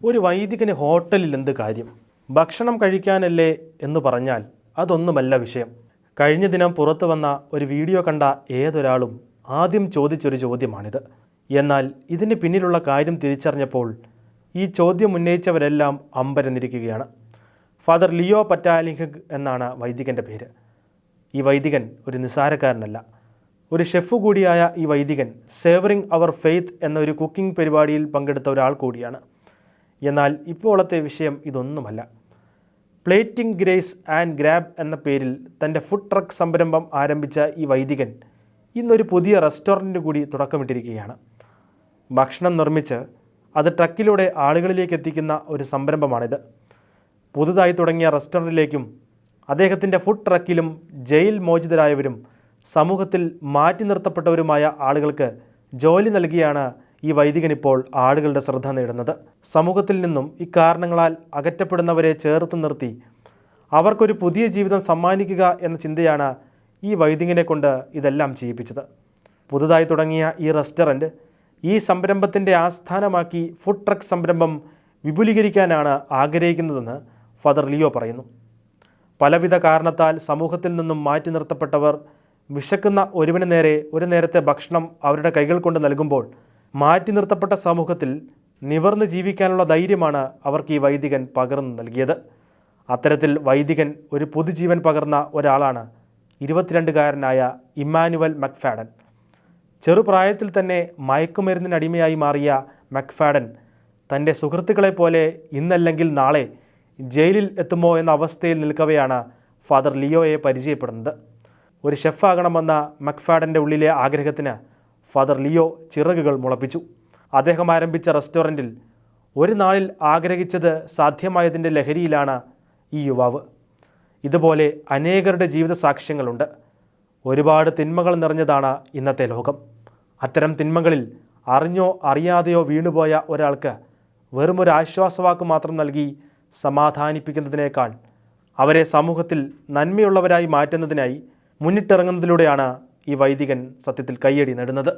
ഒരു വൈദികന് ഹോട്ടലിൽ എന്ത് കാര്യം? ഭക്ഷണം കഴിക്കാനല്ലേ എന്ന് പറഞ്ഞാൽ അതൊന്നുമല്ല വിഷയം. കഴിഞ്ഞ ദിനം പുറത്തു വന്ന ഒരു വീഡിയോ കണ്ട ഏതൊരാളും ആദ്യം ചോദിച്ചൊരു ചോദ്യമാണിത്. എന്നാൽ ഇതിന് പിന്നിലുള്ള കാര്യം തിരിച്ചറിഞ്ഞപ്പോൾ ഈ ചോദ്യം ഉന്നയിച്ചവരെല്ലാം അമ്പരന്നിരിക്കുകയാണ്. ഫാദർ ലിയോ പറ്റാലിഹഗ് എന്നാണ് വൈദികൻ്റെ പേര്. ഈ വൈദികൻ ഒരു നിസ്സാരക്കാരനല്ല. ഒരു ഷെഫ് കൂടിയായ ഈ വൈദികൻ സേവറിങ് അവർ ഫെയ്ത്ത് എന്നൊരു കുക്കിംഗ് പരിപാടിയിൽ പങ്കെടുത്ത ഒരാൾ കൂടിയാണ്. എന്നാൽ ഇപ്പോഴത്തെ വിഷയം ഇതൊന്നുമല്ല. പ്ലേറ്റിംഗ് ഗ്രേസ് ആൻഡ് ഗ്രാബ് എന്ന പേരിൽ തൻ്റെ ഫുഡ് ട്രക്ക് സംരംഭം ആരംഭിച്ച ഈ വൈദികൻ ഇന്നൊരു പുതിയ റെസ്റ്റോറൻറ്റ് കൂടി തുടക്കമിട്ടിരിക്കുകയാണ്. ഭക്ഷണം നിർമ്മിച്ച് അത് ട്രക്കിലൂടെ ആളുകളിലേക്ക് എത്തിക്കുന്ന ഒരു സംരംഭമാണിത്. പുതുതായി തുടങ്ങിയ റെസ്റ്റോറൻറ്റിലേക്കും അദ്ദേഹത്തിൻ്റെ ഫുഡ് ട്രക്കിലും ജയിൽ മോചിതരായവരും സമൂഹത്തിൽ മാറ്റി നിർത്തപ്പെട്ടവരുമായ ആളുകൾക്ക് ജോലി നൽകിയാണ് ഈ വൈദികൻ ഇപ്പോൾ ആളുകളുടെ ശ്രദ്ധ നേടുന്നത്. സമൂഹത്തിൽ നിന്നും ഇക്കാരണങ്ങളാൽ അകറ്റപ്പെടുന്നവരെ ചേർത്ത് നിർത്തി അവർക്കൊരു പുതിയ ജീവിതം സമ്മാനിക്കുക എന്ന ചിന്തയാണ് ഈ വൈദികനെ കൊണ്ട് ഇതെല്ലാം ചെയ്യിപ്പിച്ചത്. പുതുതായി തുടങ്ങിയ ഈ റെസ്റ്റോറൻറ്റ് ഈ സംരംഭത്തിൻ്റെ ആസ്ഥാനമാക്കി ഫുഡ് ട്രക്ക് സംരംഭം വിപുലീകരിക്കാനാണ് ആഗ്രഹിക്കുന്നതെന്ന് ഫാദർ ലിയോ പറയുന്നു. പലവിധ കാരണത്താൽ സമൂഹത്തിൽ നിന്നും മാറ്റി നിർത്തപ്പെട്ടവർ വിശക്കുന്ന ഒരുവന് നേരെ ഒരു നേരത്തെ ഭക്ഷണം അവരുടെ കൈകൾ കൊണ്ട് നൽകുമ്പോൾ മാറ്റി നിർത്തപ്പെട്ട സമൂഹത്തിൽ നിവർന്ന് ജീവിക്കാനുള്ള ധൈര്യമാണ് അവർക്ക് ഈ വൈദികൻ പകർന്നു നൽകിയത്. അത്തരത്തിൽ വൈദികൻ ഒരു പുതുജീവൻ പകർന്ന ഒരാളാണ് 22-കാരനായ ഇമ്മാനുവൽ മക്ഫാഡൻ. ചെറുപ്രായത്തിൽ തന്നെ മയക്കുമരുന്നിനടിമയായി മാറിയ മക്ഫാഡൻ തൻ്റെ സുഹൃത്തുക്കളെപ്പോലെ ഇന്നല്ലെങ്കിൽ നാളെ ജയിലിൽ എത്തുമോ എന്ന അവസ്ഥയിൽ നിൽക്കവെയാണ് ഫാദർ ലിയോയെ പരിചയപ്പെടുന്നത്. ഒരു ഷെഫാകണമെന്ന മക്ഫാഡൻ്റെ ഉള്ളിലെ ആഗ്രഹത്തിന് ഫാദർ ലിയോ ചിറകുകൾ മുളപ്പിച്ചു. അദ്ദേഹം ആരംഭിച്ച റെസ്റ്റോറൻറ്റിൽ ഒരു നാളിൽ ആഗ്രഹിച്ചത് സാധ്യമായതിൻ്റെ ലഹരിയിലാണ് ഈ യുവാവ്. ഇതുപോലെ അനേകരുടെ ജീവിത സാക്ഷ്യങ്ങളുണ്ട്. ഒരുപാട് തിന്മകൾ നിറഞ്ഞതാണ് ഇന്നത്തെ ലോകം. അത്തരം തിന്മകളിൽ അറിഞ്ഞോ അറിയാതെയോ വീണുപോയ ഒരാൾക്ക് വെറുമൊരു ആശ്വാസവാക്ക് മാത്രം നൽകി സമാധാനിപ്പിക്കുന്നതിനേക്കാൾ അവരെ സമൂഹത്തിൽ നന്മയുള്ളവരായി മാറ്റുന്നതിനായി മുന്നിട്ടിറങ്ങുന്നതിലൂടെയാണ് ഈ വൈദികൻ സത്യത്തിൽ കയ്യടി നേടുന്നത്.